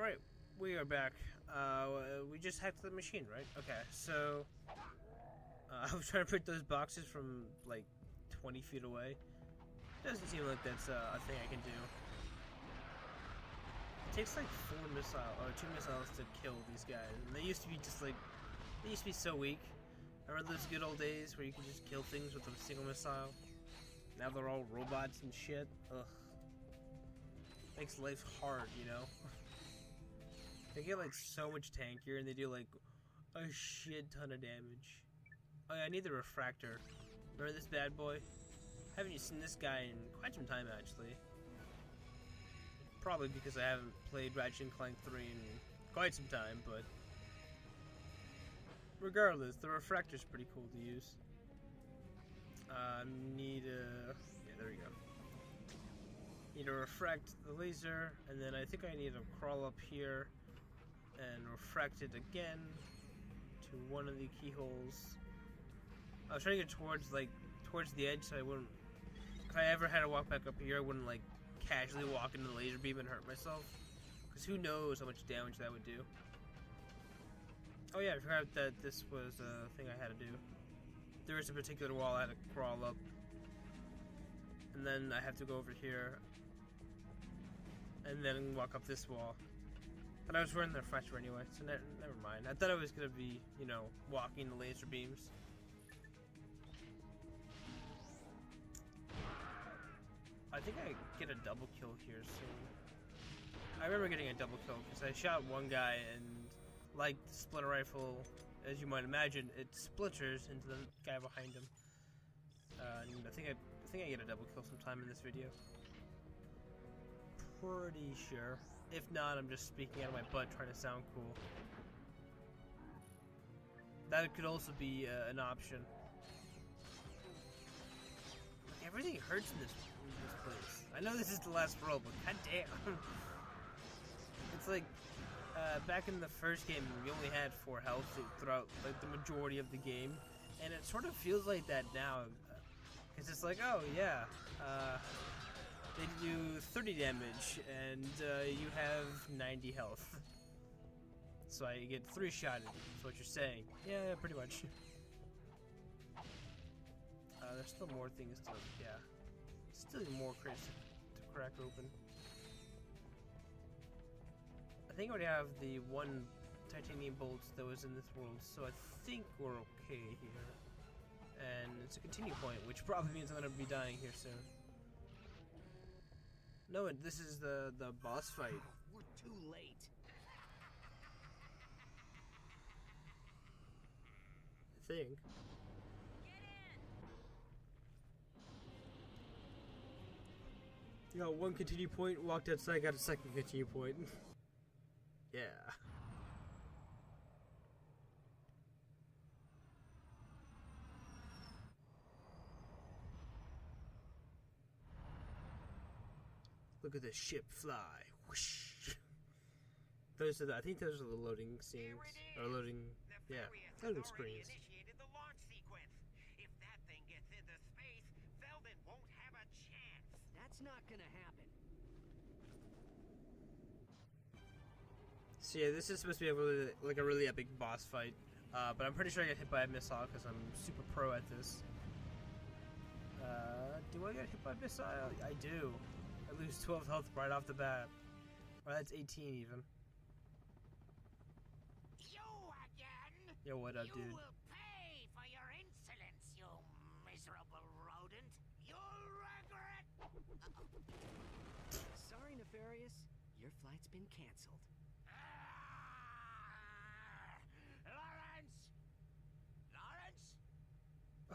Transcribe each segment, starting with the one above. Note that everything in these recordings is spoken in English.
Alright, we are back. We just hacked the machine, right? Okay, so... I was trying to print those boxes from, like, 20 feet away. Doesn't seem like that's a thing I can do. It takes, like, 2 missiles to kill these guys. And they used to be just, like... They used to be so weak. I remember those good old days where you could just kill things with a single missile. Now they're all robots and shit. Ugh. Makes life hard, you know? They get like so much tankier and they do like a shit ton of damage. Oh yeah, I need the refractor. Remember this bad boy? Haven't you seen this guy in quite some time actually. Probably because I haven't played Ratchet and Clank 3 in quite some time, but regardless, the refractor's pretty cool to use. Yeah, there we go. Need to refract the laser, and then I think I need to crawl up here and refract it again to one of the keyholes. I was trying to get towards the edge so I wouldn't, if I ever had to walk back up here, I wouldn't like casually walk into the laser beam and hurt myself, because who knows how much damage that would do. Oh yeah, I forgot that this was a thing I had to do. There is a particular wall I had to crawl up, and then I have to go over here and then walk up this wall. But I was wearing the refractor anyway, so never mind. I thought I was gonna be, you know, walking the laser beams. I think I get a double kill here soon. I remember getting a double kill because I shot one guy and, like the splitter rifle, as you might imagine, it splitters into the guy behind him. And I think I get a double kill sometime in this video. Pretty sure. If not, I'm just speaking out of my butt trying to sound cool. That could also be an option. Like, everything hurts in this place. I know this is the last world, but goddamn. It's like back in the first game, we only had 4 health throughout like the majority of the game, and it sort of feels like that now. Because it's like, oh yeah, they do 30 damage, and you have 90 health. So I get 3-shotted, is what you're saying. Yeah, pretty much. There's still more things to, yeah. Still more crates to crack open. I think I already have the 1 titanium bolt that was in this world, so I think we're okay here. And it's a continue point, which probably means I'm going to be dying here soon. No, this is the boss fight. We're too late. I think. You got 1 continue point, walked outside, got a 2nd continue point. Yeah. Look at the ship fly. Whoosh. Those are I think those are the loading scenes. Or loading, yeah, loading screens. Initiated the launch sequence. If that thing gets into space, Velden won't have a chance. That's not gonna happen. So yeah, this is supposed to be a really epic boss fight. But I'm pretty sure I get hit by a missile because I'm super pro at this. Do I get hit by a missile? I do. I lose 12 health right off the bat. Or that's 18 even. You again? Yo, what up, dude? You will pay for your insolence, you miserable rodent. You'll regret. Sorry, Nefarious. Your flight's been canceled. Lawrence! Lawrence!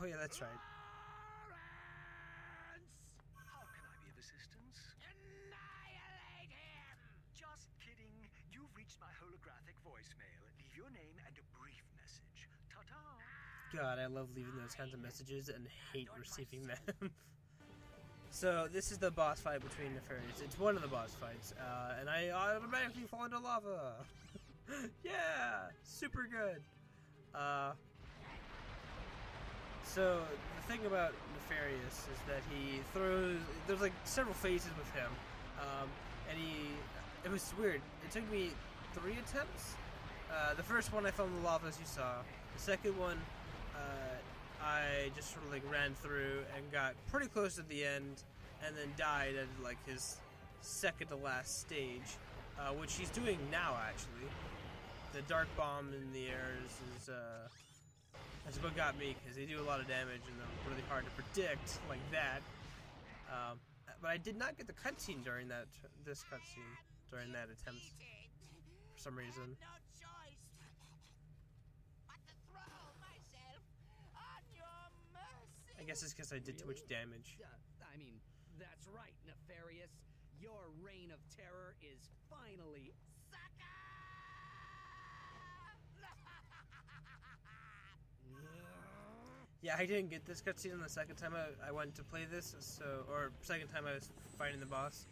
Oh yeah, that's right. How can I be of assistance? Annihilate him! Just kidding. You've reached my holographic voicemail. Leave your name and a brief message. Ta-ta! God, I love leaving those kinds of messages and hate receiving them. So, this is the boss fight between Nefarious. It's one of the boss fights, and I automatically fall into lava. Yeah! Super good. So, the thing about Nefarious is that he throws... There's like several phases with him. And It was weird. It took me 3 attempts. The first one I fell in the lava, as you saw. The second one, I just sort of like ran through and got pretty close to the end, and then died at like his second to last stage, which he's doing now actually. The dark bomb in the air that's what got me, because they do a lot of damage and they're really hard to predict like that. But I did not get the cutscene during this cutscene during that attempt for some reason. No choice but to throw myself on your mercy. I guess it's because I did too much damage. I mean, that's right, Nefarious. Your reign of terror is finally... Yeah, I didn't get this cutscene on the second time I went to play this, or second time I was fighting the boss.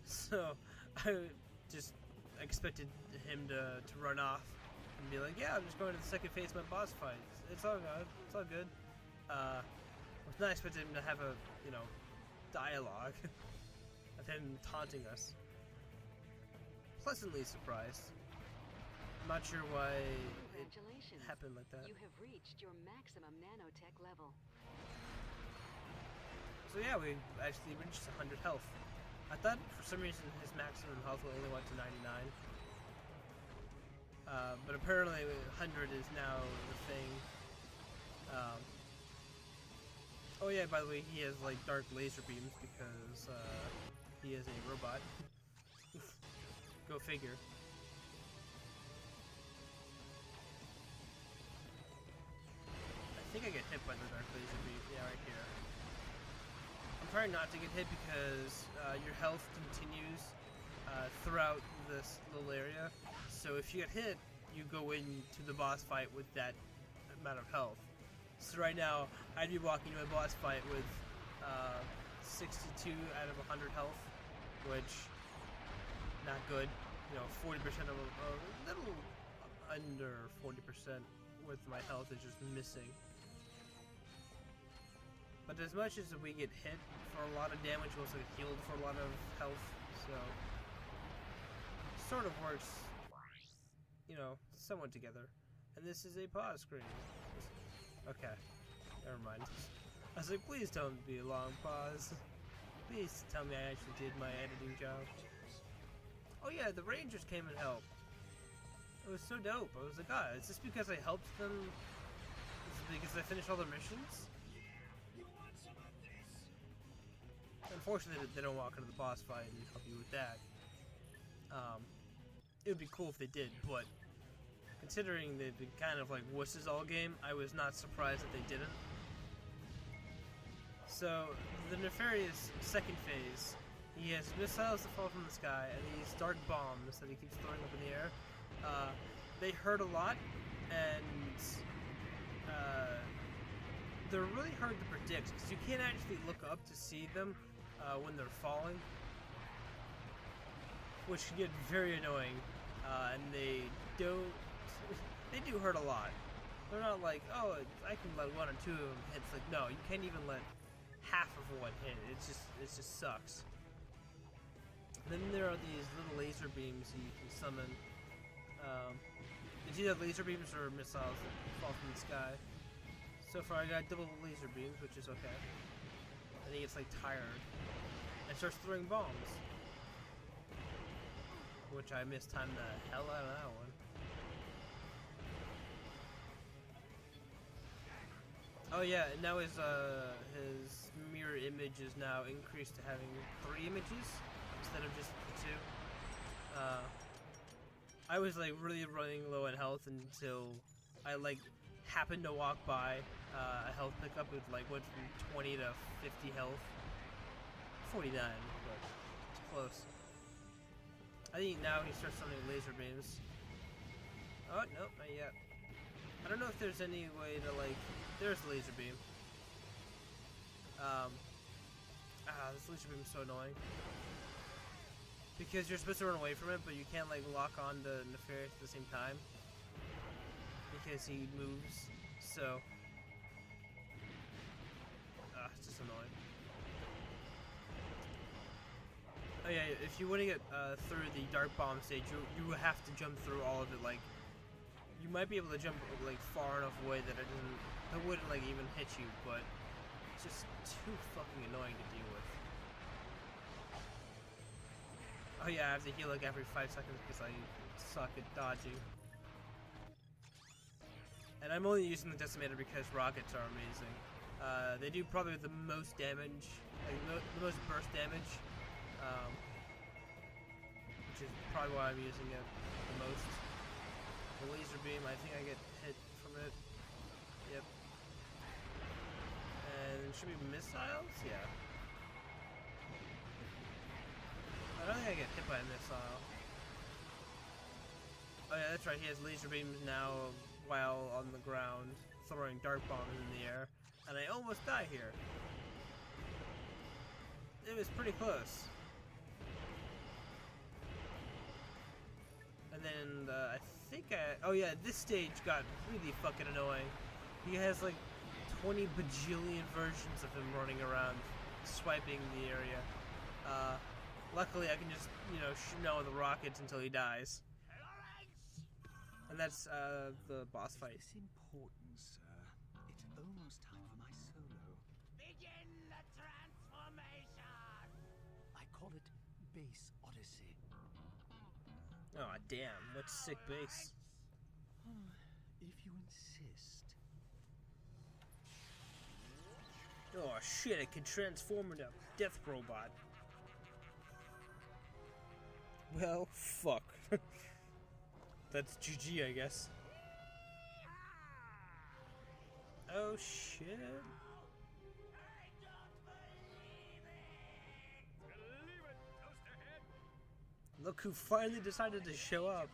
So I just expected him to run off and be like, yeah, I'm just going to the second phase of my boss fight. It's all good. It's all good. I was not expecting him to have a, dialogue of him taunting us. Pleasantly surprised. I'm not sure why it happened like that. You have reached your maximum nanotech level. So yeah, we actually reached 100 health. I thought for some reason his maximum health only went to 99. But apparently 100 is now the thing. Oh yeah, by the way, he has like dark laser beams because he is a robot. Go figure. I think I get hit by the dark laser beam. Yeah, right here. I'm trying not to get hit because your health continues throughout this little area. So if you get hit, you go into the boss fight with that amount of health. So right now, I'd be walking to a boss fight with 62 out of 100 health, which not good. 40% of a little under 40% with my health is just missing. But as much as we get hit for a lot of damage, we also get healed for a lot of health, so it sort of works, somewhat together. And this is a pause screen. Okay, never mind. I was like, please don't be a long pause. Please tell me I actually did my editing job. Oh yeah, the Rangers came and helped. It was so dope. I was like, is this because I helped them? Is it because I finished all their missions? Unfortunately, they don't walk into the boss fight and help you with that. It would be cool if they did, but considering they've been kind of like wusses all game, I was not surprised that they didn't. So, the Nefarious second phase, he has missiles that fall from the sky and these dark bombs that he keeps throwing up in the air. They hurt a lot, and they're really hard to predict because you can't actually look up to see them when they're falling, which can get very annoying, and they do hurt a lot. They're not like, oh, I can let 1 or 2 of them hit. It's like, no, you can't even let half of one hit. It just sucks. And then there are these little laser beams you can summon. It's either laser beams or missiles that fall from the sky. So far I got double laser beams, which is okay. And he gets like tired and starts throwing bombs, which I mistimed the hell out of that one. Oh yeah, and now his mirror image is now increased to having 3 images instead of just the 2. I was like really running low on health until I like happened to walk by a health pickup with like went from 20 to 50 health. 49, but it's close. I think now he starts summoning laser beams. Oh, no, not yet. I don't know if there's any way to like... There's the laser beam. This laser beam is so annoying. Because you're supposed to run away from it, but you can't like lock on to Nefarious at the same time. Because he moves, so... it's just annoying. Oh yeah, if you want to get through the dark bomb stage, you have to jump through all of it. Like, you might be able to jump like far enough away that it wouldn't like even hit you, but it's just too fucking annoying to deal with. Oh yeah, I have to heal like every 5 seconds because I suck at dodging. And I'm only using the decimator because rockets are amazing. They do probably the most damage, like the most burst damage, which is probably why I'm using it the most. The laser beam, I think I get hit from it. Yep. And it should be missiles? Yeah. I don't think I get hit by a missile. Oh yeah, that's right, he has laser beams now while on the ground, throwing dark bombs in the air. And I almost die here. It was pretty close. And then I think oh yeah, this stage got really fucking annoying. He has like 20 bajillion versions of him running around, swiping the area. Luckily I can just, you know, shoot out with the rockets until he dies. And that's the boss fight. Is this important, sir? It's almost time for my solo. Begin the transformation! I call it Bass Odyssey. Oh damn, what sick bass. If you insist. Oh shit, it can transform into a death robot. Well, fuck. That's GG, I guess. Oh shit. Look who finally decided to show up.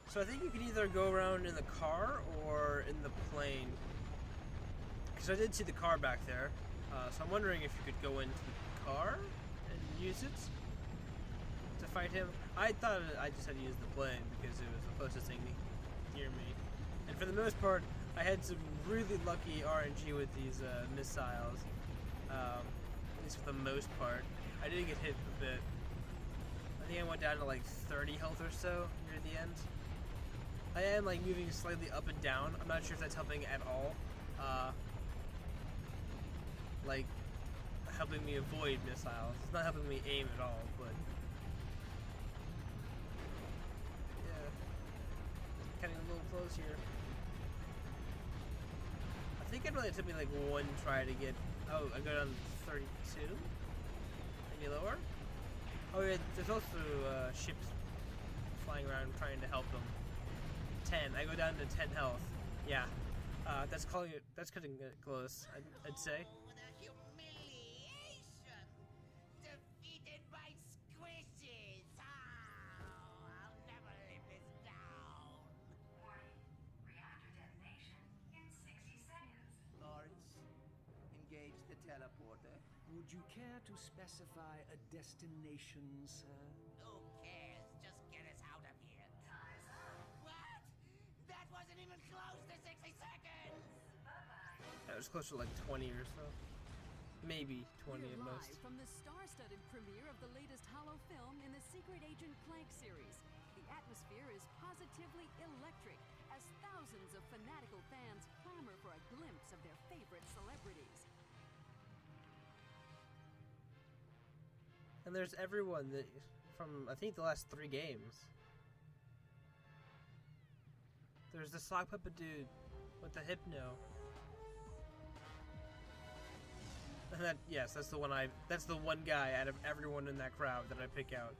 So I think you can either go around in the car or in the plane. Because I did see the car back there. So I'm wondering if you could go into the car and use it to fight him. I thought I just had to use the plane because it was the closest thing near me. And for the most part, I had some really lucky RNG with these missiles. At least for the most part. I did get hit a bit. I think I went down to like 30 health or so near the end. I am like moving slightly up and down. I'm not sure if that's helping at all. Like helping me avoid missiles. It's not helping me aim at all, but yeah. Getting a little close here. I think it really took me like one try to get. Oh, I go down to 32? Maybe lower? Oh yeah, there's also ships flying around trying to help them. 10. I go down to 10 health. Yeah. That's calling it. That's cutting it close. I'd say. Oh, the humiliation! Defeated by squishes! Oh, I'll never live this down! Warning. Reactor detonation in 60 seconds. Lawrence, engage the teleporter. Would you care to specify a destination, sir? Who cares? Just get us out of here. Time's up. What? That wasn't even close to 60 seconds! That was close to like 20 or so. Maybe 20 We're at live most. from the star-studded premiere of the latest Hollow film in the Secret Agent Clank series. The atmosphere is positively electric as thousands of fanatical fans clamor for a glimpse of their favorite celebrities. And there's everyone that from I think the last 3 games. There's the sock puppet dude with the hypno. And that that's the one guy out of everyone in that crowd that I pick out.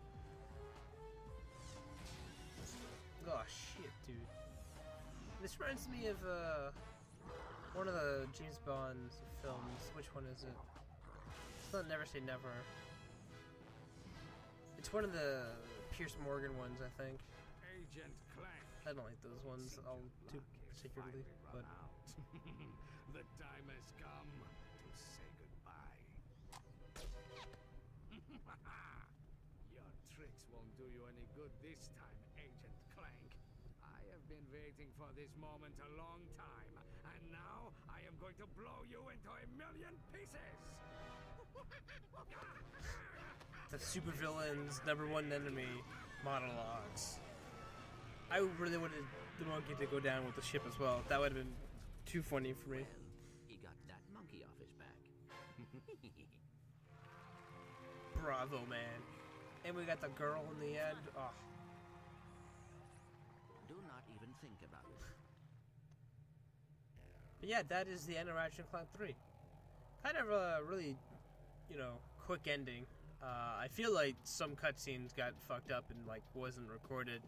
Oh shit, dude. This reminds me of one of the James Bond films. Which one is it? It's not Never Say Never. It's one of the Pierce Morgan ones, I think. Agent Clank. I don't like those ones all too particularly, but The time has come to say goodbye. Your tricks won't do you any good this time, Agent Clank. I have been waiting for this moment a long time, and now I am going to blow you into a million pieces. the supervillain's #1 enemy monologues. I really wanted the monkey to go down with the ship as well. That would have been too funny for me. He got that monkey off his back. Bravo, man. And we got the girl in the end. Oh. Do not even think about it. But yeah, that is the end of Ratchet and Clank 3. Kind of a really, quick ending. I feel like some cutscenes got fucked up and like wasn't recorded.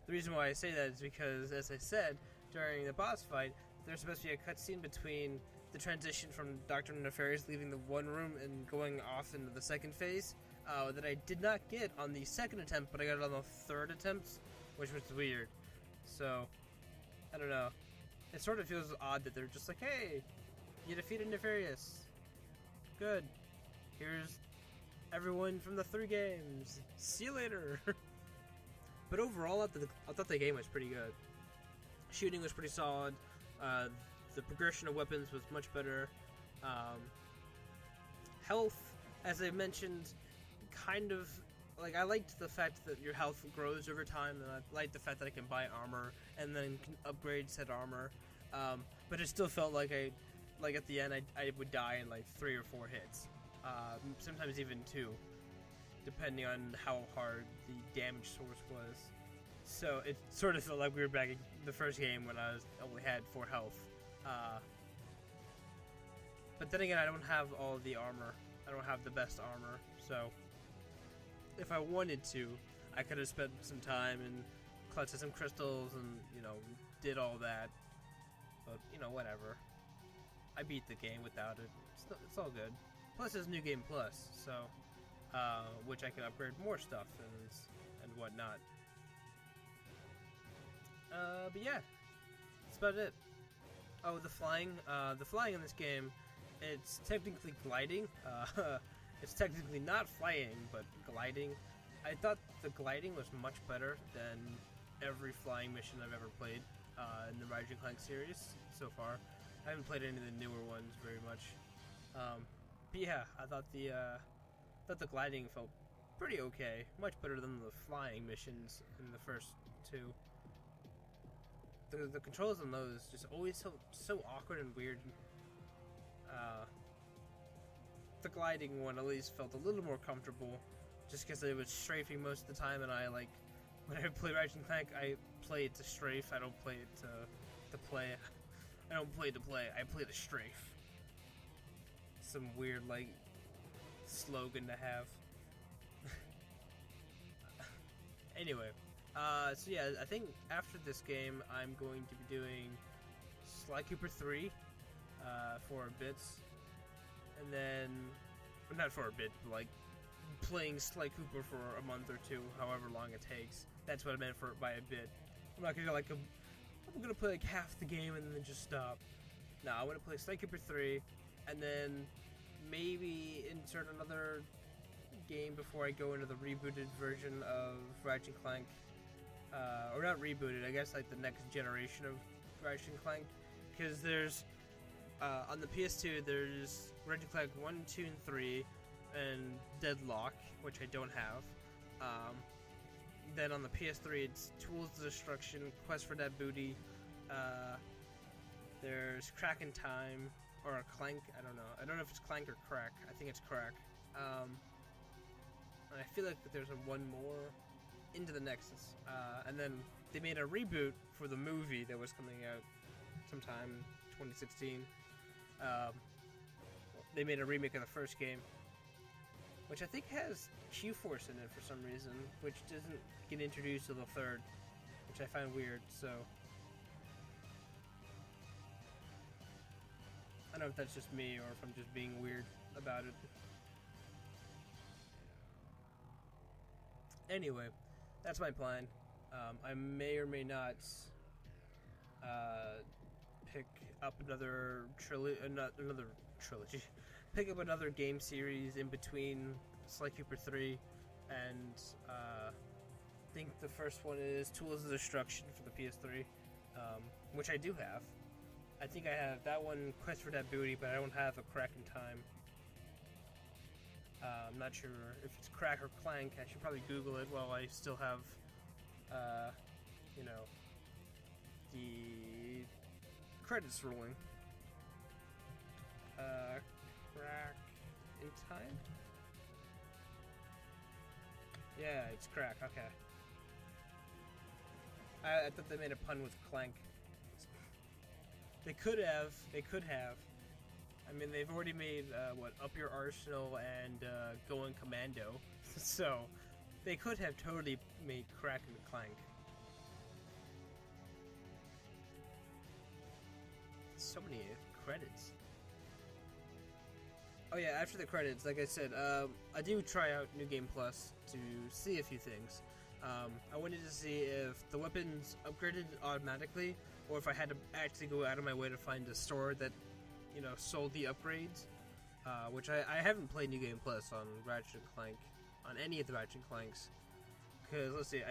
The reason why I say that is because, as I said, during the boss fight, there's supposed to be a cutscene between the transition from Dr. Nefarious leaving the one room and going off into the second phase that I did not get on the second attempt, but I got it on the third attempt, which was weird. So, I don't know. It sort of feels odd that they're just like, hey, you defeated Nefarious. Good. Here's everyone from the 3 games. See you later. But overall, I thought the game was pretty good. Shooting was pretty solid. The progression of weapons was much better. Health, as I mentioned, kind of like I liked the fact that your health grows over time, and I liked the fact that I can buy armor and then can upgrade said armor. But it still felt like at the end I would die in like 3 or 4 hits, sometimes even 2, depending on how hard the damage source was. So it sort of felt like we were back in the first game when I only had 4 health. But then again, I don't have all the armor. I don't have the best armor, so if I wanted to, I could have spent some time and collected some crystals and, did all that. But, whatever. I beat the game without it. It's all good. Plus, there's New Game Plus, so, which I can upgrade more stuff and whatnot. But yeah, that's about it. Oh, the flying. The flying in this game, it's technically gliding. It's technically not flying, but gliding. I thought the gliding was much better than every flying mission I've ever played in the Ratchet and Clank series so far. I haven't played any of the newer ones very much. But yeah, I thought the gliding felt pretty okay. Much better than the flying missions in the first 2. The controls on those just always so awkward and weird. The gliding one at least felt a little more comfortable, just because it was strafing most of the time, and when I play Ratchet and Clank, I play it to strafe. I don't play it to play. I don't play to play. I play to strafe. Some weird slogan to have. Anyway. So yeah, I think after this game, I'm going to be doing Sly Cooper 3 for a bit, and then not for a bit, but playing Sly Cooper for a month or 2, however long it takes. That's what I meant by a bit. I'm not gonna I'm gonna play half the game and then just stop. No, I want to play Sly Cooper 3, and then maybe insert another game before I go into the rebooted version of Ratchet and Clank. Or not rebooted, I guess the next generation of Ratchet and Clank, because there's on the PS2 there's Ratchet and Clank 1, 2, and 3, and Deadlock, which I don't have. Then on the PS3 it's Tools of Destruction, Quest for That Booty. There's Crack in Time or Clank. I don't know if it's Clank or Crack. I think it's Crack. And I feel like there's one more. Into the Nexus, and then they made a reboot for the movie that was coming out sometime 2016. They made a remake of the first game, which I think has Q-Force in it for some reason, which doesn't get introduced to the third, which I find weird. So I don't know if that's just me or if I'm just being weird about it. Anyway, that's my plan. I may or may not pick up another trilogy. Pick up another game series in between Sly Cooper 3 and I think the first one is Tools of Destruction for the PS3, which I do have. I think I have that one, Quest for That Booty, but I don't have a Crack in Time. I'm not sure if it's Crack or Clank. I should probably Google it while I still have, you know, the credits rolling. Crack in time? Yeah, it's Crack, okay. I thought they made a pun with Clank. They could have. I mean, they've already made, Up Your Arsenal and Going Commando. So, they could have totally made Crack and Clank. So many credits. Oh yeah, after the credits, like I said, I do try out New Game Plus to see a few things. I wanted to see if the weapons upgraded automatically, or if I had to actually go out of my way to find a store that, you know, sold the upgrades. Which I haven't played New Game Plus on Ratchet and Clank, on any of the Ratchet and Clanks. Because, let's see,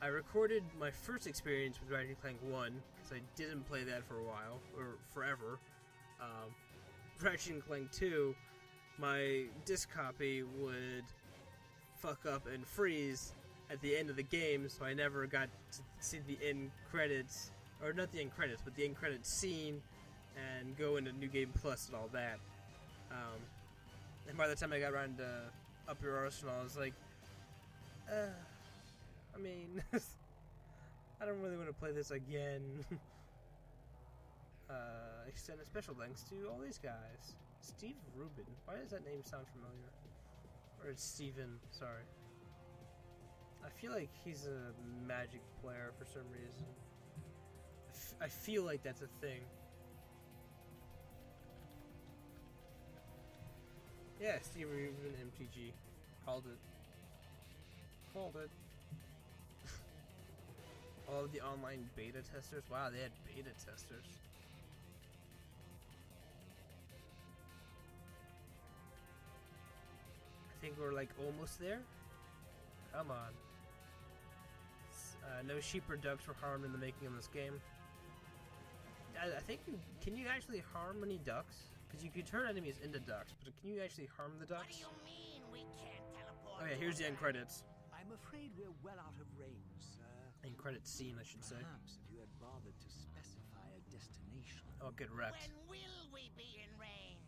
I recorded my first experience with Ratchet and Clank 1, because I didn't play that for a while, or forever. Ratchet and Clank 2, my disc copy would fuck up and freeze at the end of the game, so I never got to see the end credits, or not the end credits, but the end credits scene, and go into New Game Plus and all that. And by the time I got around to Up Your Arsenal, I was like, I mean, I don't really want to play this again. Extend a special thanks to all these guys. Steve Rubin. Why does that name sound familiar? Or it's Steven, sorry. I feel like he's a Magic player for some reason. I feel like that's a thing. Yeah, Steve Rubin MTG. Called it. All of the online beta testers. Wow, they had beta testers. I think we're like almost there. Come on. No sheep or ducks were harmed in the making of this game. I think can you actually harm any ducks? Because you can turn enemies into ducks, but can you actually harm the ducks? What do you mean we can't teleport? Oh yeah, here's the end credits. I'm afraid we're well out of range, sir. End credits scene, I should say. Perhaps if you had bothered to specify a destination. Oh, get wrecked. When will we be in range?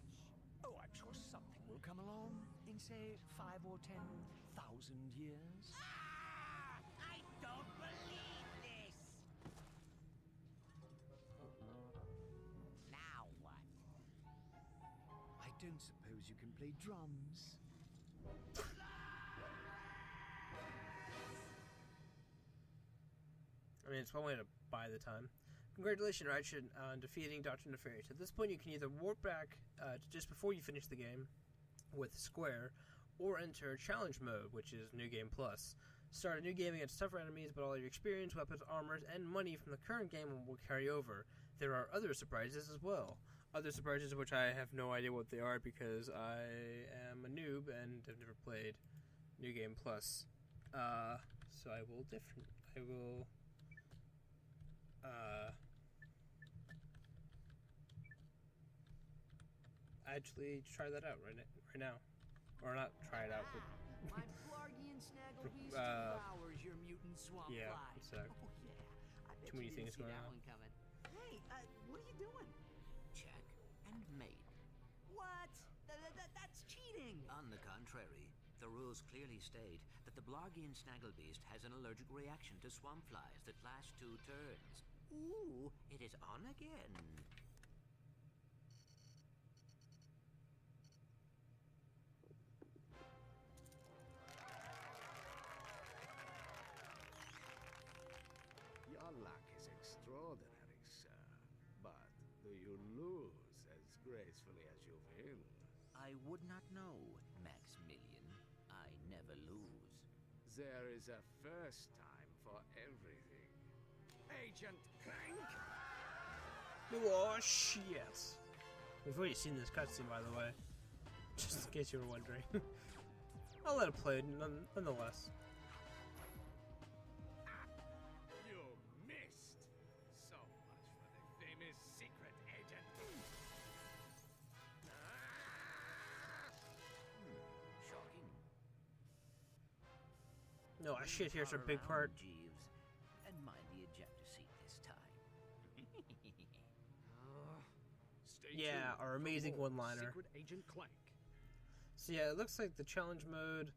Oh, I'm sure something will come along in, say, 5 or 10,000 years. Ah! I don't believe this. Now what? I don't suppose you can play drums. I mean, it's one way to buy the time. Congratulations, Ratchet, on defeating Dr. Nefarious. At this point, you can either warp back to just before you finish the game with Square, or enter Challenge Mode, which is New Game Plus. Start a new game against tougher enemies, but all your experience, weapons, armors, and money from the current game will carry over. There are other surprises as well. Other surprises which I have no idea what they are because I am a noob and have never played New Game Plus. So I will actually try that out right now. Or not try it out, but My Qwarkian Snagglebeast devours your mutant swamp yeah, fly. it's Oh yeah, I bet too you many didn't things see going that on. one coming. Hey, what are you doing? Check and mate. What? That's cheating. On the contrary, the rules clearly state that the Blargian Snagglebeast has an allergic reaction to swamp flies that last 2 turns. Ooh, it is on again. Your luck is extraordinary, sir. But do you lose as gracefully as you win? I would not know, Maximilian. I never lose. There is a first time for everything. Agent Clank! oh shit! We've already seen this cutscene, by the way, just in case you were wondering. I'll let it play nonetheless. You missed! So much for the famous secret agent. No, shit, here's a big part. Jeeves. And mind the ejector seat this time. Stay Yeah, tuned our for amazing more one-liner. Secret Agent Clank. So yeah, it looks like the challenge mode,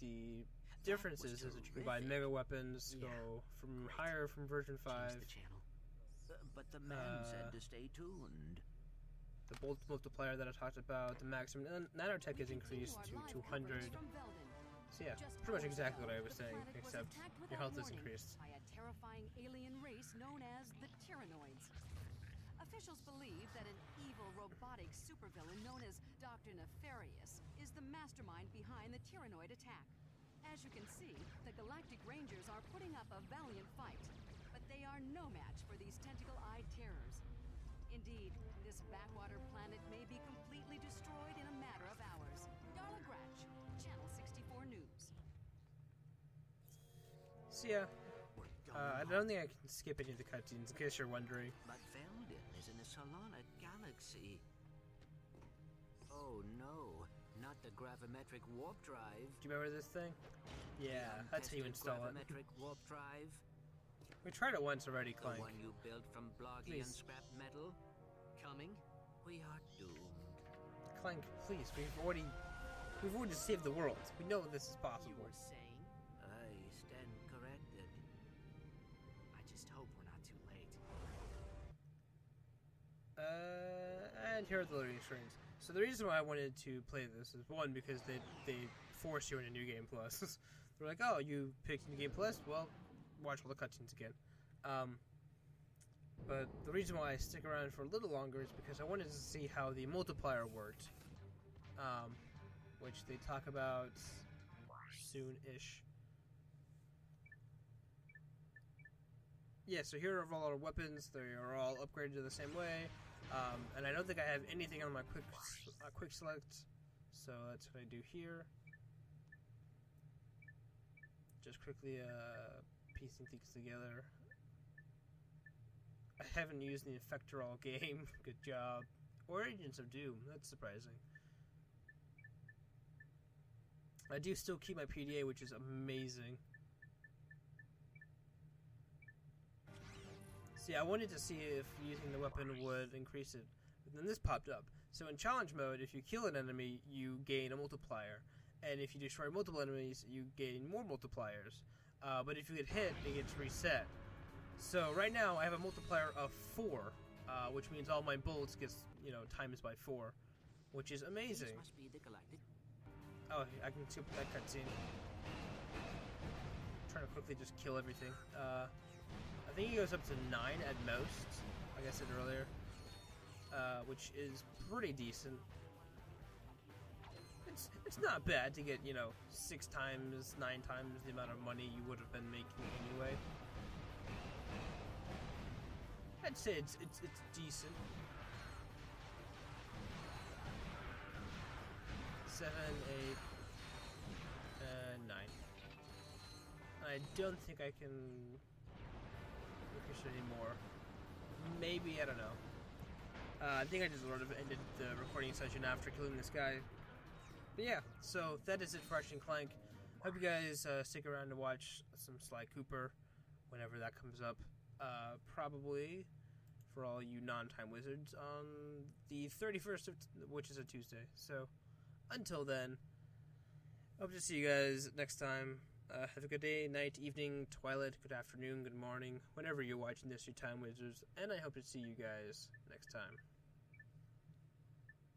the differences is that you can buy mega weapons, go from higher from version 5. Change the channel. But the man said to stay tuned. The bolt multiplier that I talked about, the maximum nanotech is increased to 200. So yeah, pretty much exactly what I was saying, except your health is increased. By a terrifying alien race known as the Tyrannoids. Officials believe that an evil robotic supervillain known as Dr. Nefarious is the mastermind behind the Tyrannoid attack. As you can see, the Galactic Rangers are putting up a valiant fight, but they are no match for these tentacle-eyed terrors. Indeed, this backwater planet may be completely destroyed in a matter of hours. Darla Gratch, Channel 64 News. So yeah, I don't think I can skip any of the cutscenes in case you're wondering. But Veldin is in a Solana galaxy. Oh no, not the gravimetric warp drive. Do you remember this thing? Yeah, that's how you install it. Gravimetric warp drive. We tried it once already, The Clank. one you built from bloggy and Please. scrap metal. Coming? We are doomed. Clank, please, we've already saved the world. We know this is You possible. were saying? I stand corrected. I just hope we're not too late. And here are the loading screens. So the reason why I wanted to play this is one, because they force you into New Game Plus. They're like, oh, you picked New Game Plus? Well, watch all the cutscenes again. But the reason why I stick around for a little longer is because I wanted to see how the multiplier worked, which they talk about soon-ish. Yeah, so here are all our weapons. They are all upgraded the same way. And I don't think I have anything on my quick select, so that's what I do here. Just quickly piecing things together. I haven't used the Infector all game. Good job. Or Agents of Doom. That's surprising. I do still keep my PDA, which is amazing. See, I wanted to see if using the weapon would increase it. But then this popped up. So in challenge mode, if you kill an enemy, you gain a multiplier. And if you destroy multiple enemies, you gain more multipliers. But if you get hit, it gets reset. So right now, I have a multiplier of 4, which means all my bullets gets, times by 4, which is amazing. This must be the galactic. Oh, I can skip that cutscene. Trying to quickly just kill everything. I think he goes up to 9 at most, like I said earlier, which is pretty decent. It's not bad to get 6 times, 9 times the amount of money you would have been making anyway. I'd say it's decent. 7, 8, and 9. I don't think I can increase it anymore. Maybe, I don't know. I think I just sort of ended the recording session after killing this guy. But yeah, so that is it for Ratchet and Clank. Hope you guys stick around to watch some Sly Cooper whenever that comes up. Probably for all you non-time wizards on the 31st, which is a Tuesday. So until then, hope to see you guys next time. Have a good day, night, evening, twilight, good afternoon, good morning, whenever you're watching this, you time wizards, and I hope to see you guys next time.